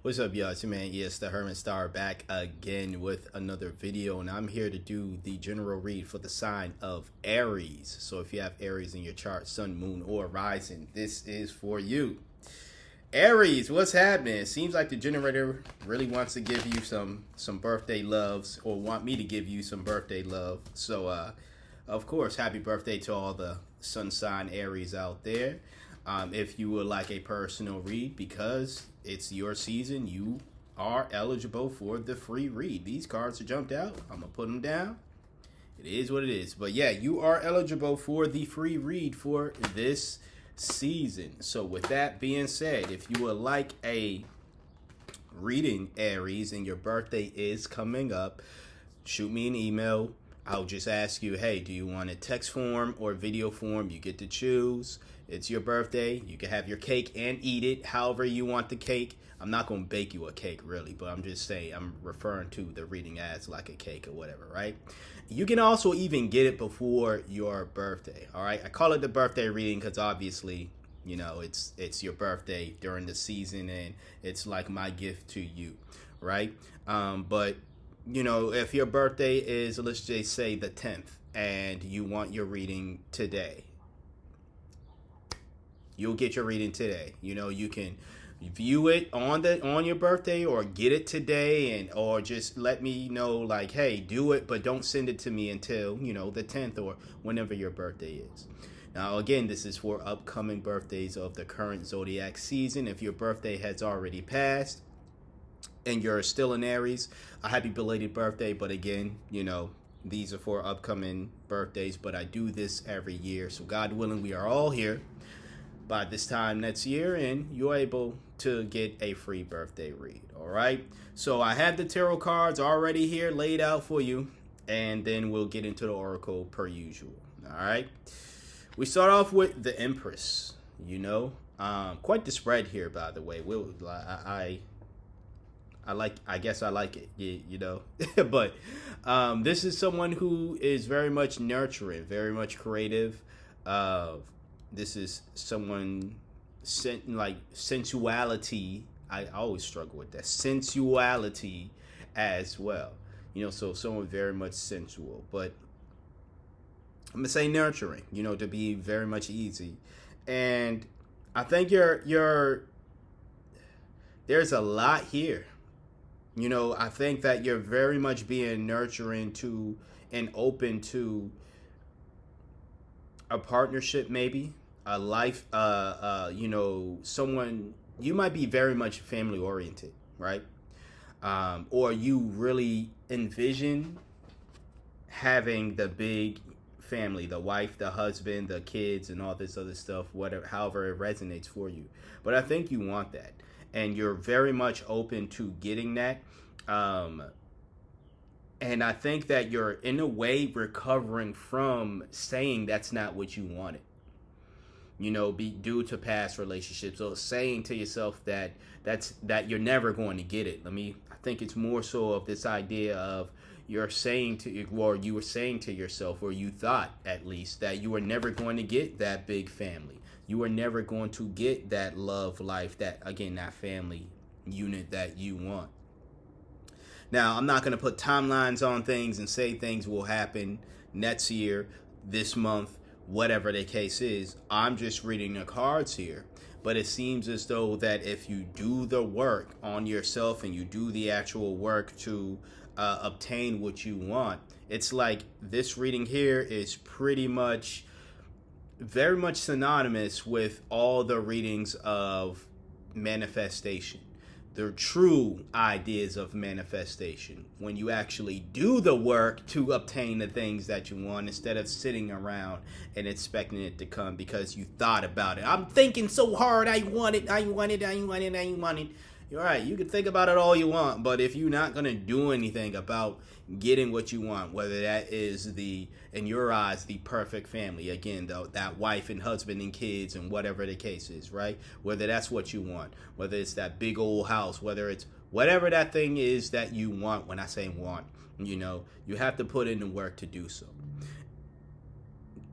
What's up, y'all? It's your man, yes, the Hermit Star, back again with another video, and I'm here to do the general read for the sign of Aries. So if you have Aries in your chart, sun, moon, or rising, this is for you. Aries, what's happening? It seems like the generator really wants to give you some birthday loves, or want me to give you some birthday love. So, of course, happy birthday to all the sun sign Aries out there. If you would like a personal read, because it's your season, you are eligible for the free read. These cards are jumped out. I'm going to put them down. It is what it is. But yeah, you are eligible for the free read for this season. So with that being said, if you would like a reading, Aries, and your birthday is coming up, shoot me an email. I'll just ask you, hey, do you want a text form or video form? You get to choose. It's your birthday. You can have your cake and eat it however you want the cake. I'm not going to bake you a cake, really, but I'm just saying, I'm referring to the reading as like a cake or whatever, right? You can also even get it before your birthday, all right? I call it the birthday reading because obviously, you know, it's your birthday during the season, and it's like my gift to you, right? But you know, if your birthday is, let's just say, the 10th, and you want your reading today, you'll get your reading today. You know, you can view it on your birthday, or get it today, and or just let me know, like, hey, do it, but don't send it to me until, you know, the 10th or whenever your birthday is. Now, again, this is for upcoming birthdays of the current zodiac season. If your birthday has already passed and you're still in Aries, a happy belated birthday. But again, you know, these are for upcoming birthdays, but I do this every year. So God willing, we are all here by this time next year, and you're able to get a free birthday read. All right. So I have the tarot cards already here laid out for you, and then we'll get into the oracle per usual. All right. We start off with the Empress. You know, quite the spread here, by the way. I guess I like it, you know. But this is someone who is very much nurturing, very much creative. This is someone like sensuality. I always struggle with that. Sensuality as well. You know, so someone very much sensual. But I'm gonna say nurturing, you know, to be very much easy. And I think there's a lot here. You know, I think that you're very much being nurturing to and open to a partnership, maybe a life, you know, someone. You might be very much family oriented, right? Or you really envision having the big family, the wife, the husband, the kids, and all this other stuff, whatever, however it resonates for you. But I think you want that, and you're very much open to getting that. And I think that you're in a way recovering from saying that's not what you wanted, you know, be due to past relationships, or saying to yourself that that you're never going to get it. I think it's more so of this idea of you're saying to, or you were saying to yourself, or you thought at least, that you were never going to get that big family. You were never going to get that love life, that, again, that family unit that you want. Now, I'm not going to put timelines on things and say things will happen next year, this month, whatever the case is. I'm just reading the cards here. But it seems as though that if you do the work on yourself, and you do the actual work to obtain what you want, it's like this reading here is pretty much very much synonymous with all the readings of manifestation. The true ideas of manifestation, when you actually do the work to obtain the things that you want, instead of sitting around and expecting it to come because you thought about it. I'm thinking so hard, I want it. You're right, you can think about it all you want, but if you're not going to do anything about getting what you want, whether that is in your eyes, the perfect family, again, that wife and husband and kids and whatever the case is, right? Whether that's what you want, whether it's that big old house, whether it's whatever that thing is that you want. When I say want, you know, you have to put in the work to do so.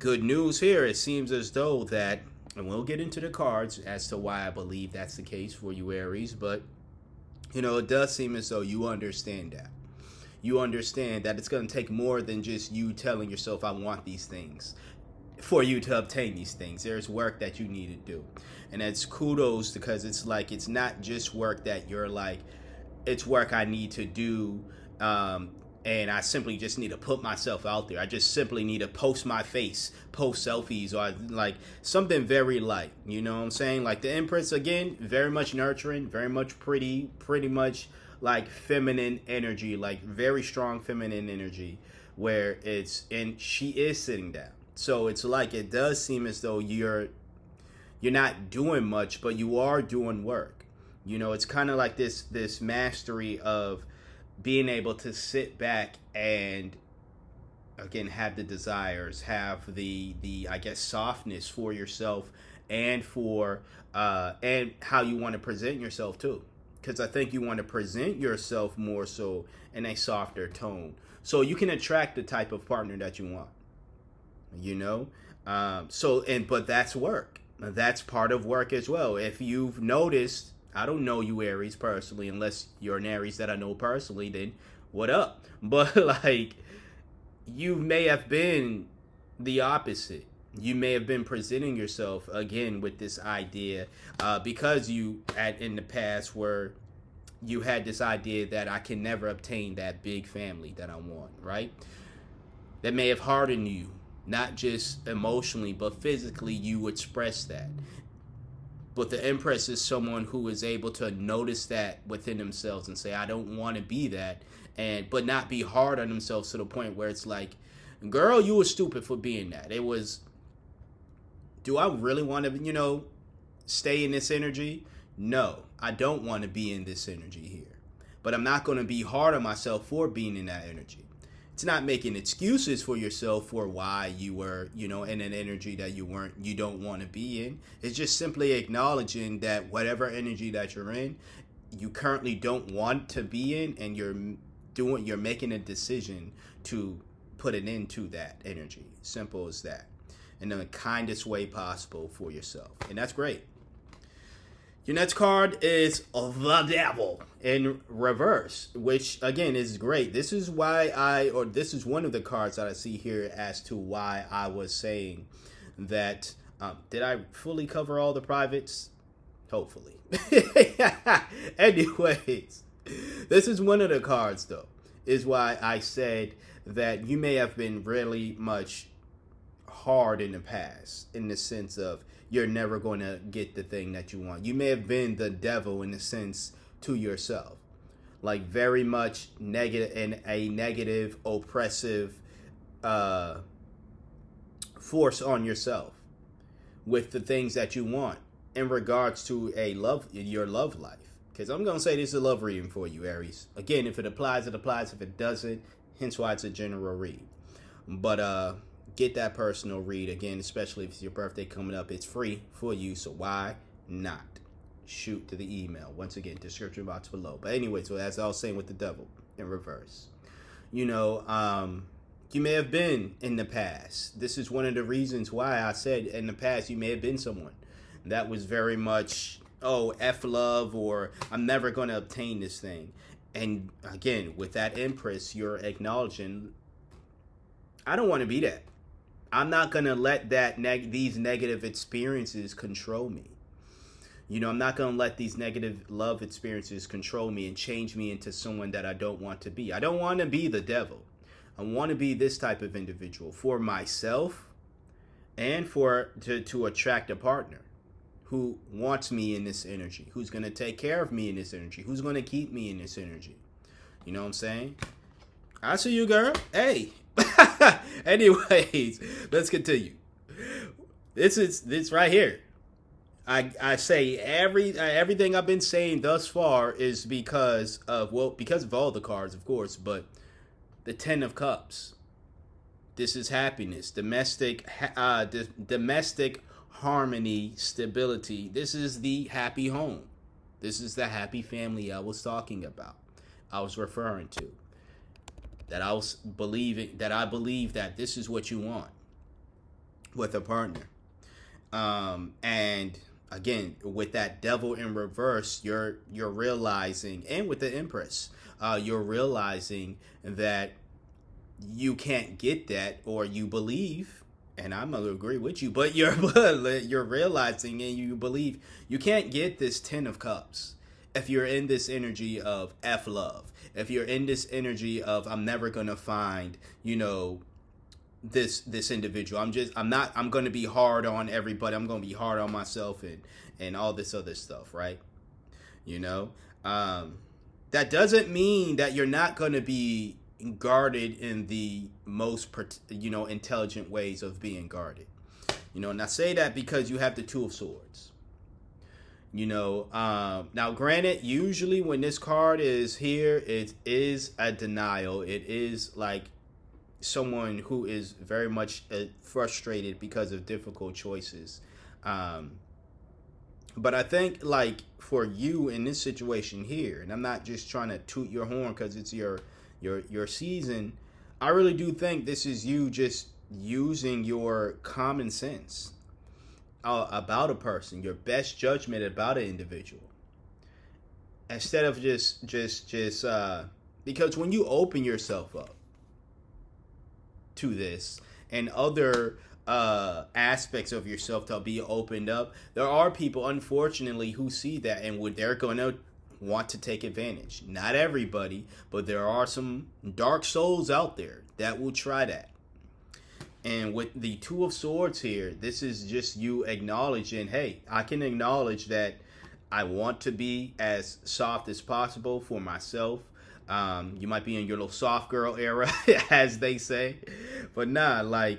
Good news here, it seems as though that And we'll get into the cards as to why I believe that's the case for you, Aries. But It does seem as though you understand that. You understand that it's going to take more than just you telling yourself, I want these things, for you to obtain these things. There's work that you need to do. And that's kudos, because it's like, it's not just work that you're like, it's work I need to do. And I simply just need to put myself out there. I just simply need to post my face, post selfies, or like something very light. You know what I'm saying? Like the Empress, again, very much nurturing, very much pretty much like feminine energy, like very strong feminine energy, where and she is sitting down. So it's like, it does seem as though you're not doing much, but you are doing work. It's kind of like this mastery of being able to sit back and, again, have the desires, have the I guess softness for yourself, and for and how you want to present yourself too, because I think you want to present yourself more so in a softer tone, so you can attract the type of partner that you want. But that's work. That's part of work as well. If you've noticed, I don't know you Aries personally, unless you're an Aries that I know personally, then what up? But like, you may have been the opposite. You may have been presenting yourself, again, with this idea, because in the past you had this idea that I can never obtain that big family that I want, right? That may have hardened you, not just emotionally, but physically. You express that. But the Empress is someone who is able to notice that within themselves and say, I don't want to be that, but not be hard on themselves to the point where it's like, girl, you were stupid for being that. It was, do I really want to, stay in this energy? No, I don't want to be in this energy here. But I'm not going to be hard on myself for being in that energy. It's not making excuses for yourself for why you were, in an energy that you don't want to be in. It's just simply acknowledging that whatever energy that you're in, you currently don't want to be in, and you're making a decision to put an end to that energy. Simple as that. In the kindest way possible for yourself. And that's great. Your next card is the Devil in reverse, which again is great. This is this is one of the cards that I see here as to why I was saying that. Did I fully cover all the privates? Hopefully. Anyways, this is one of the cards though, is why I said that you may have been really much hard in the past, in the sense of, you're never going to get the thing that you want. You may have been the devil in a sense to yourself, like very much negative, and a negative, oppressive force on yourself with the things that you want in regards to your love life. Because I'm going to say this is a love reading for you, Aries. Again, if it applies, it applies. If it doesn't, hence why it's a general read. But get that personal read, again, especially if it's your birthday coming up. It's free for you, so why not? Shoot to the email. Once again, description box below. But anyway, so as I was saying with the Devil in reverse, you may have been in the past. This is one of the reasons why I said in the past you may have been someone that was very much, F love, or I'm never going to obtain this thing. And again, with that Empress, you're acknowledging, I don't want to be that. I'm not going to let these negative experiences control me. I'm not going to let these negative love experiences control me and change me into someone that I don't want to be. I don't want to be the devil. I want to be this type of individual for myself, and to attract a partner who wants me in this energy, who's going to take care of me in this energy, who's going to keep me in this energy. You know what I'm saying? I see you, girl. Hey. Anyways, let's continue. This right here. I say everything I've been saying thus far is because of all the cards, of course, but the Ten of Cups. This is happiness, domestic harmony, stability. This is the happy home. This is the happy family I was talking about. I was referring to. That I believe that this is what you want with a partner. And again, with that devil in reverse, you're realizing, and with the Empress, you're realizing that you can't get that, or you believe, and I'm gonna agree with you, but you're realizing and you believe you can't get this Ten of Cups if you're in this energy of F love. If you're in this energy of I'm never gonna find, this individual. I'm gonna be hard on everybody. I'm gonna be hard on myself and all this other stuff, right? You know, that doesn't mean that you're not gonna be guarded in the most intelligent ways of being guarded. And I say that because you have the Two of Swords. Now granted, usually when this card is here, it is a denial. It is like someone who is very much frustrated because of difficult choices. But I think, like, for you in this situation here, and I'm not just trying to toot your horn because it's your season, I really do think this is you just using your common sense about a person, your best judgment about an individual, instead of just because when you open yourself up to this and other aspects of yourself to be opened up, there are people, unfortunately, who see that and they're going to want to take advantage. Not everybody, but there are some dark souls out there that will try that. And with the Two of Swords here, this is just you acknowledging, hey, I can acknowledge that I want to be as soft as possible for myself. You might be in your little soft girl era, as they say. But nah, like,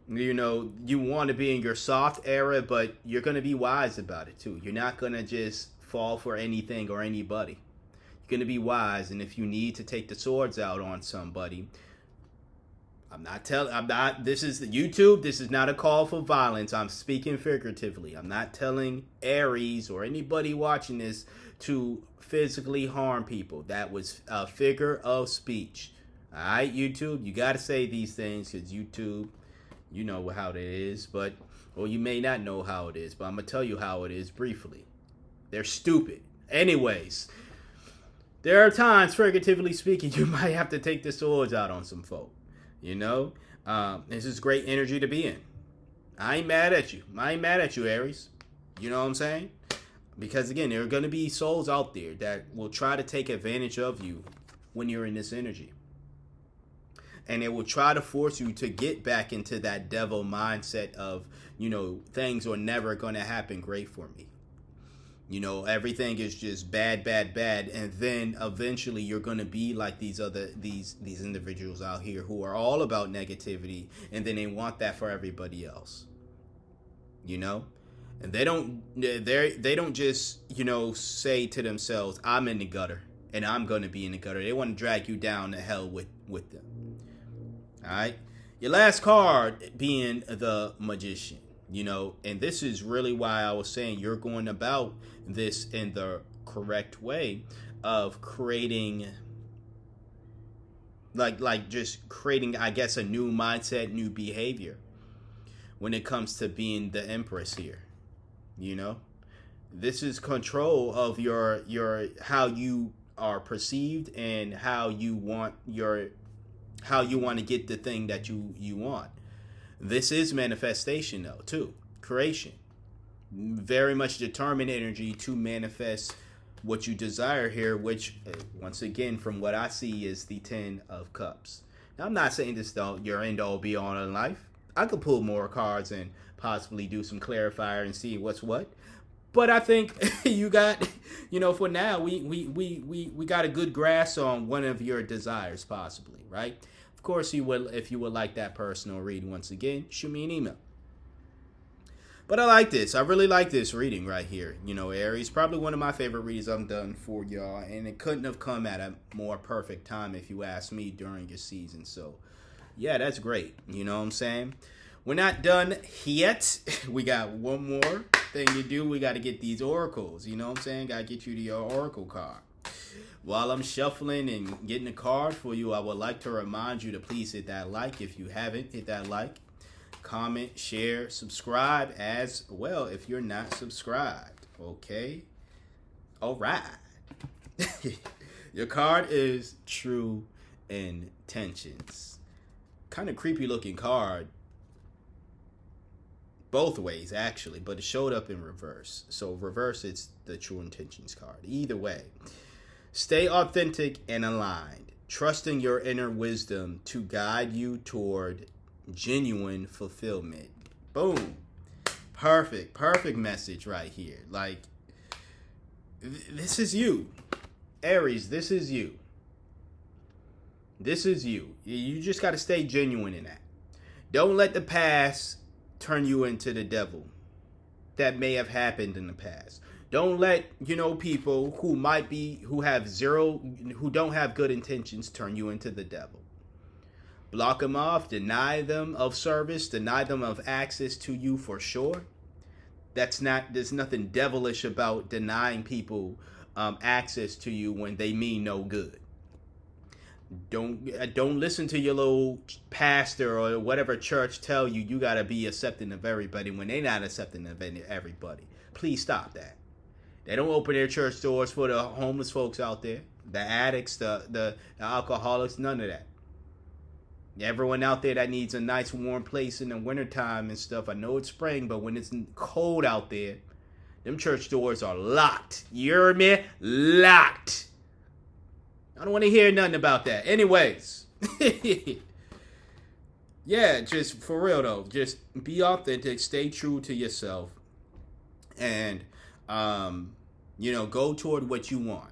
you want to be in your soft era, but you're going to be wise about it too. You're not going to just fall for anything or anybody. You're going to be wise. And if you need to take the swords out on somebody, this is YouTube. This is not a call for violence. I'm speaking figuratively. I'm not telling Aries or anybody watching this to physically harm people. That was a figure of speech. All right, YouTube, you got to say these things because YouTube, you know how it is, or you may not know how it is, but I'm going to tell you how it is briefly. They're stupid. Anyways, there are times, figuratively speaking, you might have to take the swords out on some folk. This is great energy to be in. I ain't mad at you, Aries. You know what I'm saying? Because again, there are going to be souls out there that will try to take advantage of you when you're in this energy. And it will try to force you to get back into that devil mindset of, things are never going to happen great for me. Everything is just bad, bad, bad. And then eventually you're going to be like these individuals out here who are all about negativity. And then they want that for everybody else. And they don't just, say to themselves, I'm in the gutter and I'm going to be in the gutter. They want to drag you down to hell with them. All right. Your last card being the Magician. And this is really why I was saying you're going about this in the correct way of creating, just creating, I guess, a new mindset, new behavior when it comes to being the Empress here. This is control of your how you are perceived and how you want to get the thing that you want. This is manifestation, though, too. Creation. Very much determined energy to manifest what you desire here, which, once again, from what I see, is the Ten of Cups. Now, I'm not saying this is your end-all, be-all in life. I could pull more cards and possibly do some clarifier and see what's what. But I think you got, for now, we got a good grasp on one of your desires, possibly, right? Of course, if you would like that personal read, once again, shoot me an email. But I like this. I really like this reading right here. Aries, probably one of my favorite reads I've done for y'all. And it couldn't have come at a more perfect time if you ask me during your season. So, yeah, that's great. You know what I'm saying? We're not done yet. We got one more thing to do. We got to get these oracles. You know what I'm saying? Got to get you to your oracle card. While I'm shuffling and getting a card for you, I would like to remind you to please hit that like if you haven't hit that like. comment, share, subscribe as well if you're not subscribed. Okay? All right. Your card is True Intentions. Kind of creepy looking card. Both ways, actually, but it showed up in reverse. So reverse, it's the True Intentions card. Either way, stay authentic and aligned, trusting your inner wisdom to guide you toward genuine fulfillment. Boom. Perfect message right here. Like, this is you. Aries, this is you. This is you. You just got to stay genuine in that. Don't let the past turn you into the devil that may have happened in the past. Don't let, people who don't have good intentions turn you into the devil. Block them off, deny them of service, deny them of access to you for sure. There's nothing devilish about denying people access to you when they mean no good. Don't listen to your little pastor or whatever church tell you got to be accepting of everybody when they're not accepting of everybody. Please stop that. They don't open their church doors for the homeless folks out there, the addicts, the alcoholics, none of that. Everyone out there that needs a nice warm place in the wintertime and stuff. I know it's spring, but when it's cold out there, them church doors are locked. You hear me? Locked. I don't want to hear nothing about that. Anyways. Yeah, just for real though. Just be authentic. Stay true to yourself. And, go toward what you want.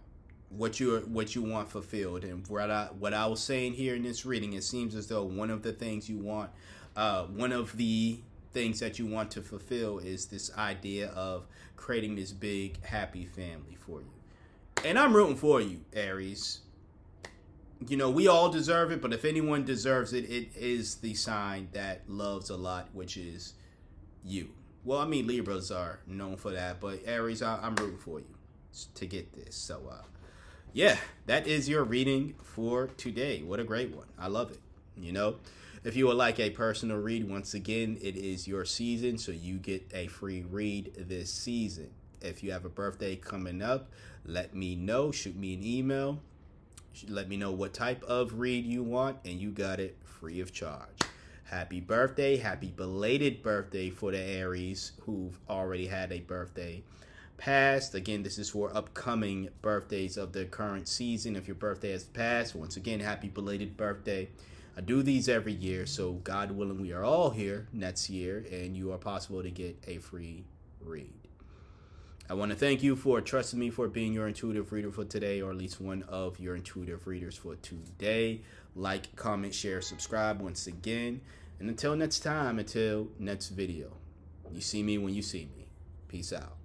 What you want fulfilled. And what I was saying here in this reading, it seems as though one of the things you want, one of the things that you want to fulfill is this idea of creating this big, happy family for you. And I'm rooting for you, Aries. We all deserve it, but if anyone deserves it, it is the sign that loves a lot, which is you. Well, I mean, Libras are known for that, but Aries, I'm rooting for you to get this. So, yeah, that is your reading for today. What a great one. I love it. If you would like a personal read, once again, it is your season, so you get a free read this season. If you have a birthday coming up, let me know. Shoot me an email. Let me know what type of read you want, and you got it free of charge. Happy birthday. Happy belated birthday for the Aries who've already had a birthday passed. Again, this is for upcoming birthdays of the current season. If your birthday has passed, once again, happy belated birthday. I do these every year, so God willing, we are all here next year, and you are possible to get a free read. I want to thank you for trusting me for being your intuitive reader for today, or at least one of your intuitive readers for today. Like, comment, share, subscribe once again. And until next time, until next video, you see me when you see me. Peace out.